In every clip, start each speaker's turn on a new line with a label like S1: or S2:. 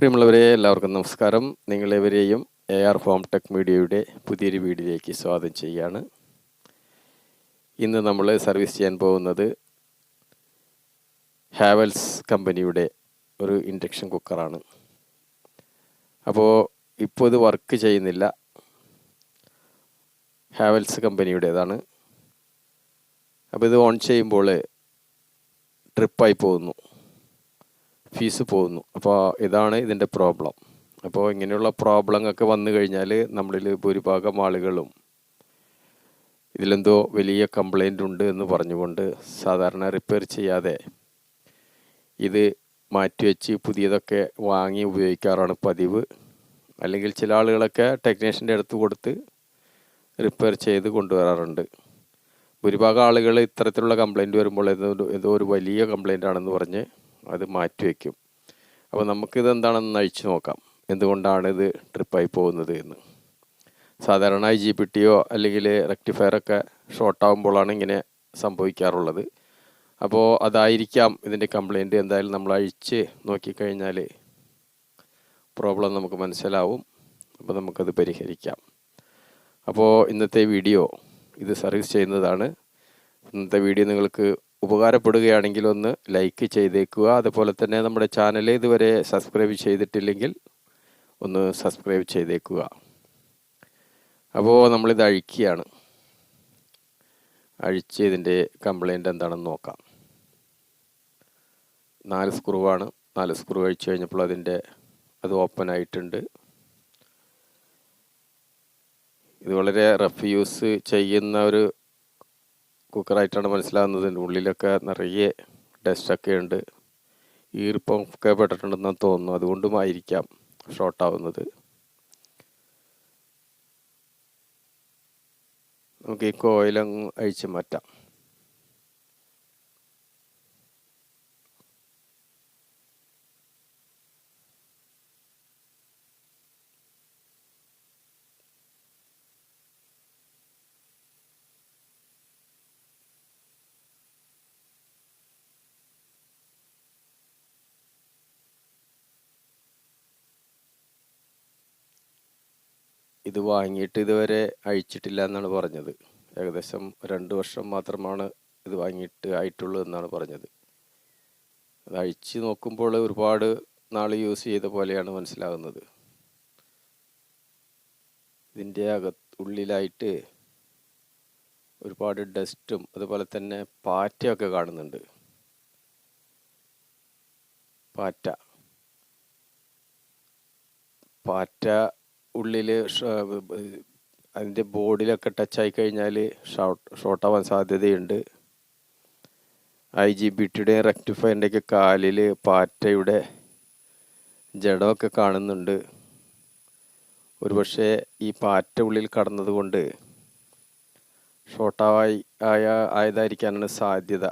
S1: പ്രിയമുള്ളവരെ, എല്ലാവർക്കും നമസ്കാരം. നിങ്ങളെവരെയും AR ഹോം ടെക് മീഡിയയുടെ പുതിയൊരു വീഡിയോയിലേക്ക് സ്വാഗതം ചെയ്യുകയാണ്. ഇന്ന് നമ്മൾ സർവീസ് ചെയ്യാൻ പോകുന്നത് ഹാവൽസ് കമ്പനിയുടെ ഒരു ഇൻഡക്ഷൻ കുക്കറാണ്. അപ്പോൾ ഇപ്പോൾ ഇത് വർക്ക് ചെയ്യുന്നില്ല. ഹാവൽസ് കമ്പനിയുടേതാണ്. അപ്പോൾ ഇത് ഓൺ ചെയ്യുമ്പോൾ ട്രിപ്പായി പോകുന്നു, ഫീസ് പോകുന്നു. അപ്പോൾ ഇതാണ് ഇതിൻ്റെ പ്രോബ്ലം. അപ്പോൾ ഇങ്ങനെയുള്ള പ്രോബ്ലങ്ങളൊക്കെ വന്നു കഴിഞ്ഞാൽ നമ്മളിൽ ഭൂരിഭാഗം ആളുകളും ഇതിലെന്തോ വലിയ കംപ്ലൈൻ്റ് ഉണ്ട് എന്ന് പറഞ്ഞുകൊണ്ട് സാധാരണ റിപ്പയർ ചെയ്യാതെ ഇത് മാറ്റിവെച്ച് പുതിയതൊക്കെ വാങ്ങി ഉപയോഗിക്കാറാണ് പതിവ്. അല്ലെങ്കിൽ ചില ആളുകളൊക്കെ ടെക്നീഷ്യൻ്റെ അടുത്ത് കൊടുത്ത് റിപ്പയർ ചെയ്ത് കൊണ്ടുവരാറുണ്ട്. ഭൂരിഭാഗം ആളുകൾ ഇത്തരത്തിലുള്ള കംപ്ലൈൻറ്റ് വരുമ്പോൾ ഏതോ ഒരു വലിയ കംപ്ലൈൻ്റ് ആണെന്ന് പറഞ്ഞ് അത് മാറ്റിവെക്കും. അപ്പോൾ നമുക്കിത് എന്താണെന്ന് അഴിച്ചു നോക്കാം, എന്തുകൊണ്ടാണ് ഇത് ട്രിപ്പായി പോകുന്നത് എന്ന്. സാധാരണ IGBTയോ അല്ലെങ്കിൽ റെക്ടിഫയറൊക്കെ ഷോർട്ടാകുമ്പോഴാണ് ഇങ്ങനെ സംഭവിക്കാറുള്ളത്. അപ്പോൾ അതായിരിക്കാം ഇതിൻ്റെ കംപ്ലൈൻറ്റ്. എന്തായാലും നമ്മൾ അഴിച്ച് നോക്കിക്കഴിഞ്ഞാൽ പ്രോബ്ലം നമുക്ക് മനസ്സിലാവും. അപ്പോൾ നമുക്കത് പരിഹരിക്കാം. അപ്പോൾ ഇന്നത്തെ വീഡിയോ ഇത് സർവീസ് ചെയ്യുന്നതാണ്. ഇന്നത്തെ വീഡിയോ നിങ്ങൾക്ക് ഉപകാരപ്പെടുകയാണെങ്കിൽ ഒന്ന് ലൈക്ക് ചെയ്തേക്കുക. അതുപോലെ തന്നെ നമ്മുടെ ചാനൽ ഇതുവരെ സബ്സ്ക്രൈബ് ചെയ്തിട്ടില്ലെങ്കിൽ ഒന്ന് സബ്സ്ക്രൈബ് ചെയ്തേക്കുക. അപ്പോൾ നമ്മളിത് അഴിക്കുകയാണ്. അഴിച്ച് ഇതിൻ്റെ കംപ്ലൈൻറ്റ് എന്താണെന്ന് നോക്കാം. 4 സ്ക്രൂവാണ്. 4 സ്ക്രൂ അഴിച്ചു കഴിഞ്ഞപ്പോൾ അത് ഓപ്പൺ ആയിട്ടുണ്ട്. ഇത് വളരെ റഫ് യൂസ് ചെയ്യുന്ന ഒരു കുക്കറായിട്ടാണ് മനസ്സിലാകുന്നത്. ഉള്ളിലൊക്കെ നിറയെ ഡസ്റ്റൊക്കെ ഉണ്ട്, ഈർപ്പൊക്കെ പെട്ടിട്ടുണ്ടെന്ന് തോന്നുന്നു. അതുകൊണ്ടുമായിരിക്കാം ഷോർട്ടാവുന്നത്. നമുക്ക് ഈ കോയിലങ്ങ് അഴിച്ച് മാറ്റാം. ഇത് വാങ്ങിയിട്ട് ഇതുവരെ അഴിച്ചിട്ടില്ല എന്നാണ് പറഞ്ഞത്. ഏകദേശം 2 വർഷം മാത്രമാണ് ഇത് വാങ്ങിയിട്ട് ആയിട്ടുള്ളൂ എന്നാണ് പറഞ്ഞത്. അത് അഴിച്ച് നോക്കുമ്പോൾ ഒരുപാട് നാൾ യൂസ് ചെയ്ത പോലെയാണ് മനസ്സിലാകുന്നത്. ഇതിൻ്റെ ഉള്ളിലായിട്ട് ഒരുപാട് ഡസ്റ്റും അതുപോലെ തന്നെ പാറ്റയൊക്കെ കാണുന്നുണ്ട്. പാറ്റ ഉള്ളിൽ അതിൻ്റെ ബോർഡിലൊക്കെ ടച്ചായി കഴിഞ്ഞാൽ ഷോർട്ടാവാൻ സാധ്യതയുണ്ട്. IGBTയുടെയും റെക്ടിഫയറിൻ്റെയൊക്കെ കാലിൽ പാറ്റയുടെ ജഡമൊക്കെ കാണുന്നുണ്ട്. ഒരുപക്ഷെ ഈ പാറ്റ ഉള്ളിൽ കടന്നത് കൊണ്ട് ആയതായിരിക്കാനാണ് സാധ്യത.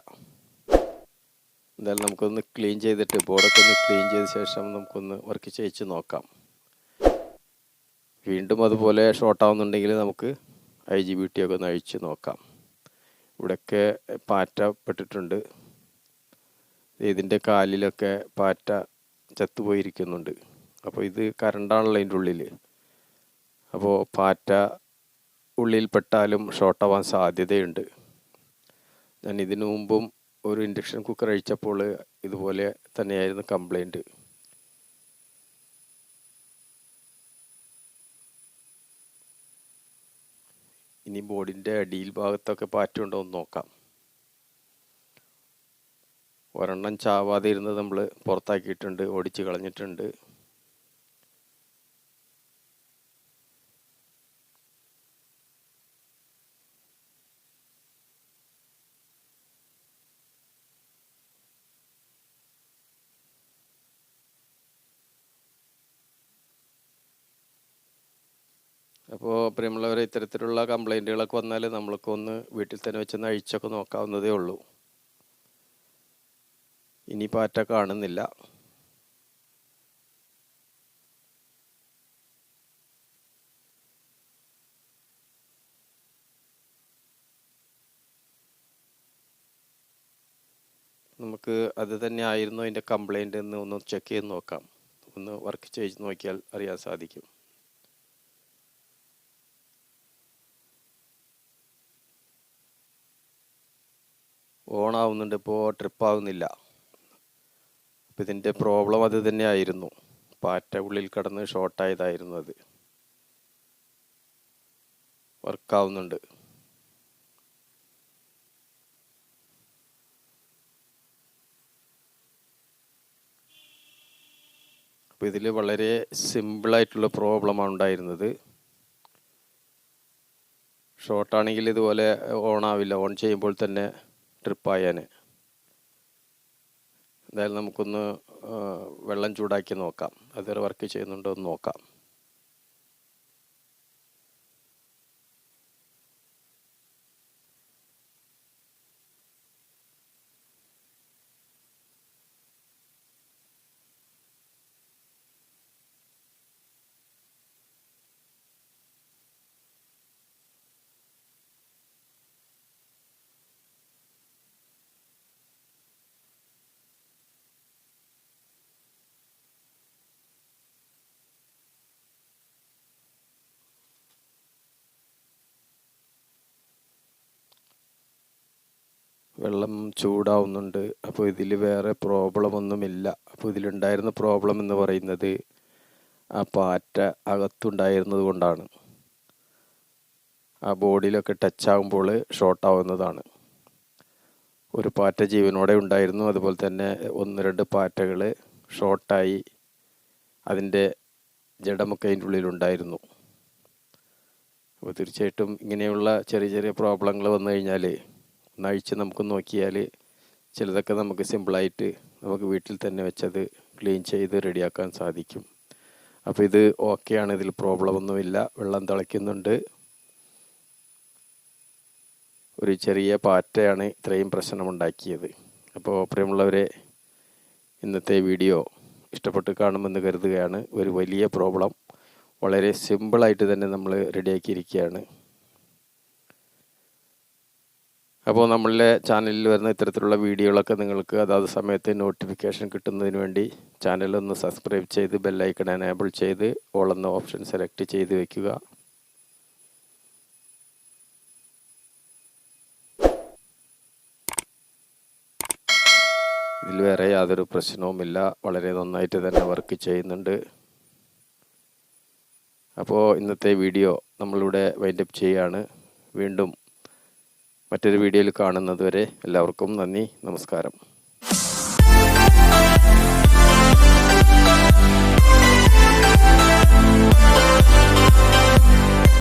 S1: എന്തായാലും നമുക്കൊന്ന് ക്ലീൻ ചെയ്തിട്ട് ബോർഡൊക്കെ ഒന്ന് ക്ലീൻ ചെയ്ത ശേഷം നമുക്കൊന്ന് വർക്ക് ചെയ്യിച്ച് നോക്കാം. വീണ്ടും അതുപോലെ ഷോർട്ടാവുന്നുണ്ടെങ്കിൽ നമുക്ക് IGBT ഒക്കെ ഒന്ന് അഴിച്ച് നോക്കാം. ഇവിടെയൊക്കെ പാറ്റ പെട്ടിട്ടുണ്ട്. ഇതിൻ്റെ കാലിലൊക്കെ പാറ്റ ചത്തുപോയിരിക്കുന്നുണ്ട്. അപ്പോൾ ഇത് കറണ്ടാണല്ലോ അതിൻ്റെ ഉള്ളിൽ. അപ്പോൾ പാറ്റ ഉള്ളിൽ പെട്ടാലും ഷോർട്ടാവാൻ സാധ്യതയുണ്ട്. ഞാൻ ഇതിനു മുമ്പും ഒരു ഇൻഡക്ഷൻ കുക്കർ അഴിച്ചപ്പോൾ ഇതുപോലെ തന്നെയായിരുന്നു കംപ്ലൈൻറ്റ്. ഇനി ബോർഡിൻ്റെ അടിയിൽ ഭാഗത്തൊക്കെ പാറ്റുണ്ടോ എന്ന് നോക്കാം. ഒരെണ്ണം ചാവാതെ ഇരുന്നത് നമ്മൾ പുറത്താക്കിയിട്ടുണ്ട്, ഓടിച്ച് കളഞ്ഞിട്ടുണ്ട്. അപ്പോൾ പ്രിയമുള്ളവരെ, ഇത്തരത്തിലുള്ള കംപ്ലൈൻറ്റുകളൊക്കെ വന്നാൽ നമ്മൾക്കൊന്ന് വീട്ടിൽ തന്നെ വെച്ചൊന്ന് അഴിച്ചൊക്കെ നോക്കാവുന്നതേ ഉള്ളൂ. ഇനി പാറ്റ കാണുന്നില്ല. നമുക്ക് അത് തന്നെ ആയിരുന്നു അതിൻ്റെ കംപ്ലൈൻറ്റ് എന്ന് ഒന്ന് ചെക്ക് ചെയ്ത് നോക്കാം. ഒന്ന് വർക്ക് ചെയ്ത് നോക്കിയാൽ അറിയാൻ സാധിക്കും. ഓണാവുന്നുണ്ട്, ഇപ്പോൾ ട്രിപ്പാവുന്നില്ല. അപ്പം ഇതിൻ്റെ പ്രോബ്ലം അത് തന്നെയായിരുന്നു. പാറ്റ ഉള്ളിൽ കിടന്ന് ഷോർട്ടായതായിരുന്നു. അത് വർക്കാവുന്നുണ്ട്. അപ്പോൾ ഇതിൽ വളരെ സിമ്പിളായിട്ടുള്ള പ്രോബ്ലമാണ് ഉണ്ടായിരുന്നത്. ഷോർട്ടാണെങ്കിൽ ഇതുപോലെ ഓണാവില്ല, ഓൺ ചെയ്യുമ്പോൾ തന്നെ ട്രിപ്പായാൻ. എന്തായാലും നമുക്കൊന്ന് വെള്ളം ചൂടാക്കി നോക്കാം, അതുവരെ വർക്ക് ചെയ്യുന്നുണ്ടോ എന്ന് നോക്കാം. വെള്ളം ചൂടാവുന്നുണ്ട്. അപ്പോൾ ഇതിൽ വേറെ പ്രോബ്ലം ഒന്നുമില്ല. അപ്പോൾ ഇതിലുണ്ടായിരുന്ന പ്രോബ്ലം എന്ന് പറയുന്നത് ആ പാറ്റ അകത്തുണ്ടായിരുന്നത് കൊണ്ടാണ്. ആ ബോഡിയിലൊക്കെ ടച്ച് ആകുമ്പോൾ ഷോർട്ടാവുന്നതാണ്. ഒരു പാറ്റ ജീവനോടെ ഉണ്ടായിരുന്നു. അതുപോലെ തന്നെ 1-2 പാറ്റകൾ ഷോർട്ടായി അതിൻ്റെ ജഡമൊക്കെ അതിൻ്റെ ഉള്ളിലുണ്ടായിരുന്നു. അപ്പോൾ തീർച്ചയായിട്ടും ഇങ്ങനെയുള്ള ചെറിയ ചെറിയ പ്രോബ്ലങ്ങൾ വന്നു കഴിഞ്ഞാൽ ഒന്നഴിച്ച് നമുക്ക് നോക്കിയാൽ ചിലതൊക്കെ നമുക്ക് സിമ്പിളായിട്ട് നമുക്ക് വീട്ടിൽ തന്നെ വെച്ചത് ക്ലീൻ ചെയ്ത് റെഡിയാക്കാൻ സാധിക്കും. അപ്പോൾ ഇത് ഓക്കെയാണ്, ഇതിൽ പ്രോബ്ലം ഒന്നുമില്ല. വെള്ളം തിളയ്ക്കുന്നുണ്ട്. ഒരു ചെറിയ പാറ്റയാണ് ഇത്രയും പ്രശ്നമുണ്ടാക്കിയത്. അപ്പോൾ പ്രിയമുള്ളവരെ, ഇന്നത്തെ വീഡിയോ ഇഷ്ടപ്പെട്ട് കാണുമെന്ന് കരുതുകയാണ്. ഒരു വലിയ പ്രോബ്ലം വളരെ സിമ്പിളായിട്ട് തന്നെ നമ്മൾ റെഡിയാക്കിയിരിക്കുകയാണ്. അപ്പോൾ നമ്മളുടെ ചാനലിൽ വരുന്ന ഇത്തരത്തിലുള്ള വീഡിയോകളൊക്കെ നിങ്ങൾക്ക് അതാത് സമയത്ത് നോട്ടിഫിക്കേഷൻ കിട്ടുന്നതിന് വേണ്ടി ചാനലൊന്ന് സബ്സ്ക്രൈബ് ചെയ്ത് ബെല്ലൈക്കൺ എനേബിൾ ചെയ്ത് ഓൾ എന്ന ഓപ്ഷൻ സെലക്ട് ചെയ്ത് വയ്ക്കുക. ഇതിൽ വേറെ യാതൊരു പ്രശ്നവുമില്ല, വളരെ നന്നായിട്ട് തന്നെ വർക്ക് ചെയ്യുന്നുണ്ട്. അപ്പോൾ ഇന്നത്തെ വീഡിയോ നമ്മളിവിടെ വൈൻഡപ്പ് ചെയ്യുകയാണ്. വീണ്ടും മറ്റൊരു വീഡിയോയിൽ കാണുന്നത് വരെ എല്ലാവർക്കും നന്ദി, നമസ്കാരം.